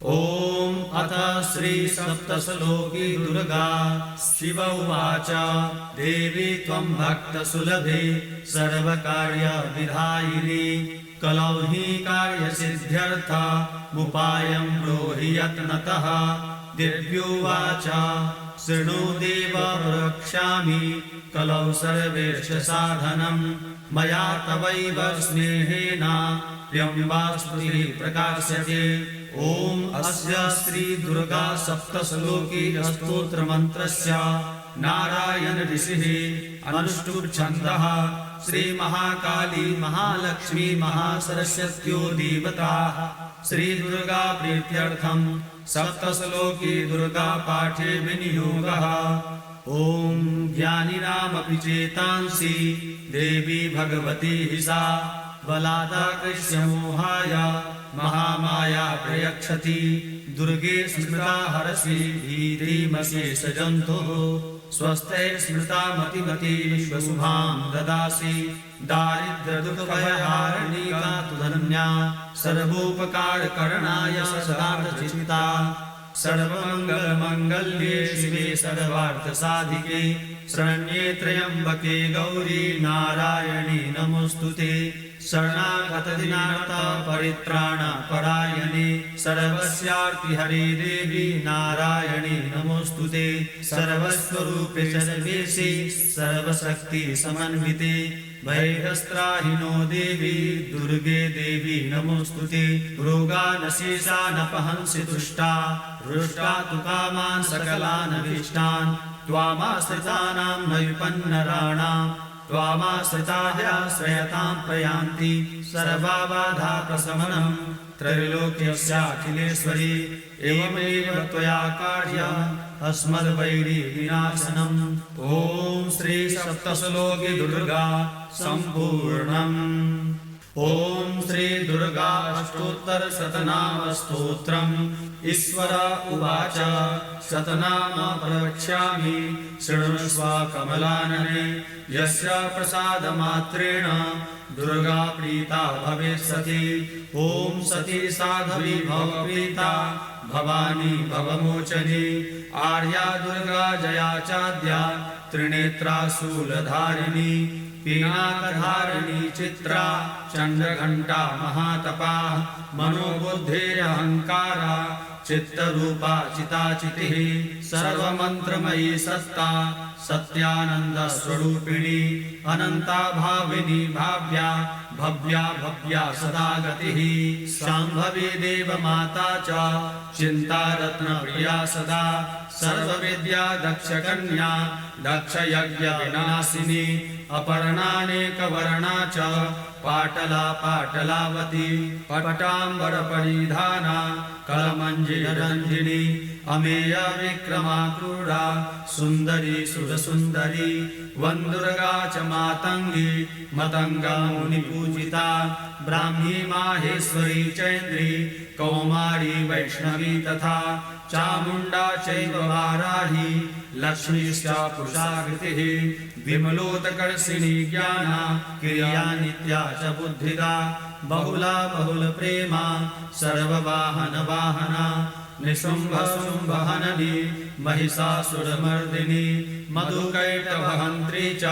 ॐ अथ श्री सप्तश्लोकी दुर्गा शिव उवाच देवी त्वं भक्तसुलभे सर्वकार्यविधायिनी कलौ हि कार्यसिद्ध्यर्थमुपायं ब्रूहि यत्नतः दिव्योवाच शृणु देव प्रवक्ष्यामि कलौ सर्वेश साधनं मया तवैव स्नेहेन प्रियं प्रकाश्यते। ॐ अस्य श्री दुर्गा सप्तश्लोकी स्तोत्रमन्त्रस्य नारायण ऋषिः अनुष्टुप् छन्दः श्री महाकाली महालक्ष्मी महासरस्वत्यो देवताः श्री दुर्गा प्रीत्यर्थं सप्तश्लोकी दुर्गा पाठे विनियोगः। ॐ ज्ञानिनामपि चेतांसि देवी भगवती सा बलादाकृष्य मोहाय महामाया प्रयच्छति दुर्गे स्मृता हरसि भीतिमशेषजन्तुः स्वस्थे स्मृता मतिमती विश्वशुभां ददासि दारिद्र्यदुःखभयहारिणी का तु धन्या सर्वोपकारकरणाय सदार्थचित्ता सर्वमङ्गलमङ्गल्ये शिवे सर्वार्थसाधिके शरण्ये त्र्यम्बके गौरी नारायणी नमोऽस्तुते। शरणागतदीनार्थ परित्राणपरायणे सर्वस्यार्तिहरे देवी नारायणी नमोऽस्तुते। सर्वस्वरूपे सर्वेशे सर्वशक्ति समन्विते भयहस्त्राहिनो देवी दुर्गे देवी नमोऽस्तुते। रोगानशेषानपहंसि तुष्टा हृष्टा तु कामान् सकलान् अभीष्टान् त्वामाश्रितानां न विपन्नराणां त्वामाश्रितायाश्रयतां प्रयान्ति सर्वबाधा प्रशमनं त्रैलोक्यस्याखिलेश्वरी एवमेव त्वया कार्यम् अस्मद्वैरी विनाशनम्। ॐ श्री सप्तश्लोकी दुर्गा सम्पूर्णम्। ॐ श्री दुर्गा अष्टोत्तरशतनामस्तोत्रम्। ईश्वर उवाच शतनाम प्रवक्ष्यामि शृणुष्व कमलानने यस्य प्रसादमात्रेण दुर्गा प्रीता भवेत्सति। ॐ सती साध्वी भवप्रीता भवानी भवमोचनी आर्या दुर्गा जया चाद्या त्रिनेत्रा शूलधारिणी पीनाकधारिणी चित्रा चण्डघण्टा महातपा मनोबुद्धेरहङ्कारा चित्तरूपा चिताचितिः सर्वमन्त्रमयी सत्ता सत्यानन्दस्वरूपिणी अनन्ता भाविनी भाव्या भव्या भव्या सदा गतिः शाम्भवी देवमाता च चिन्तारत्नप्रिया सदा सर्वविद्या दक्षकन्या दक्षयज्ञविनाशिनी अपर्णानेकवर्णा च पाटला पाटलावती पटाम्बरपरिधाना कलमञ्जिरञ्जिनी अमेया विक्रमा क्रूरा सुन्दरी सुरसुन्दरी वन्दुर्गा च मातङ्गी मतङ्गा मुनिपूजिता ब्राह्मी माहेश्वरी चैन्द्री कौमारी वैष्णवी तथा चामुण्डा चैव वाराही लक्ष्मीश्च पुरुषाकृतिः विमलोत्कर्षिणी ज्ञाना क्रिया नित्या च बुद्धिदा बहुला बहुलप्रेमा सर्ववाहनवाहना निशुम्भशुम्भहननी महिषासुरमर्दिनी मधुकैटभहन्त्री च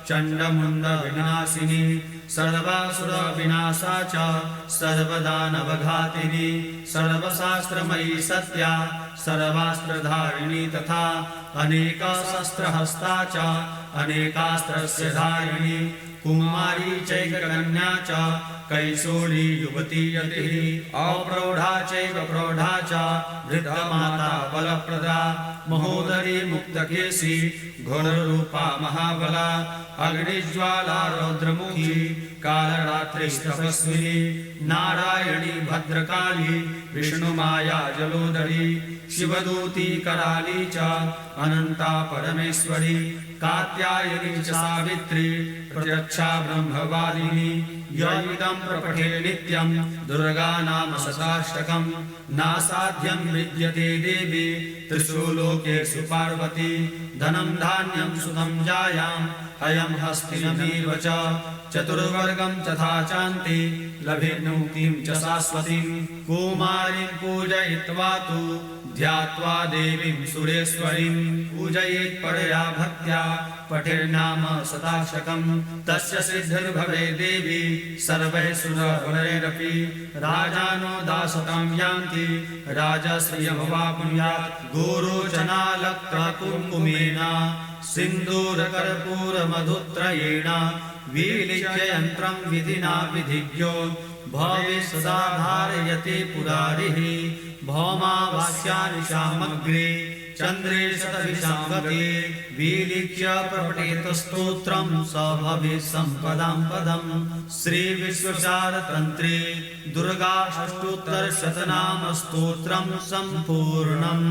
चण्डमुण्डविनाशिनी सर्वासुरविनाशा च सर्वदानवघातिनी सर्वशास्त्रमयी सत्या सर्वास्त्रधारिणी तथा अनेकाशस्त्रहस्ता च अनेकास्त्रस्य धारिणी कुमारी चैककन्या च कैशोरी युवती यतिः अप्रौढा चैव प्रौढा च वृद्धमाता बलप्रदा महोदरी मुक्तकेशी घोररूपा महाबला अग्निज्वाला रौद्रमुखी कालरात्रिस्तपस्विनी नारायणी भद्रकाली विष्णुमाया जलोदरी शिवदूती कराली च अनन्ता परमेश्वरी कात्यायनी च सावित्री प्रत्यक्षा ब्रह्मवादिनी य इदं प्रपठे नित्यं दुर्गा नाम शताष्टकम् नासाध्यं विद्यते देवी त्रिषु लोकेषु पार्वती धनं धान्यं सुखं जायाम् अयं हस्तिनमेव च चतुर्वर्गं तथा चान्ति लभेन्मुक्तिं च शाश्वतीं कुमारीं पूजयित्वा तु ध्यात्वा देवीं सुरेश्वरीं पूजयेत् परया भक्त्या पठेन्नाम शताक्षकम् तस्य सिद्धिर्भवे देवी सर्वैः सुरवरैरपि राजानो दासतां यान्ति राजश्रियमवाप्नुयात् गोरोचनालक्कुङ्कुमेन सिन्दूरकर्पूरमधुत्रयेण विलिख्य यन्त्रं विधिना विधिज्ञो भवे सदा धारयति पुरारिः भौमावास्यानि सामग्रे चन्द्रे शतभिषाङ्गते विलिख्य प्रपठेत स्तोत्रं स भवेत् सम्पदां पदम् श्रीविश्वसारतन्त्रे दुर्गा अष्टोत्तरशतनाम स्तोत्रं सम्पूर्णम्।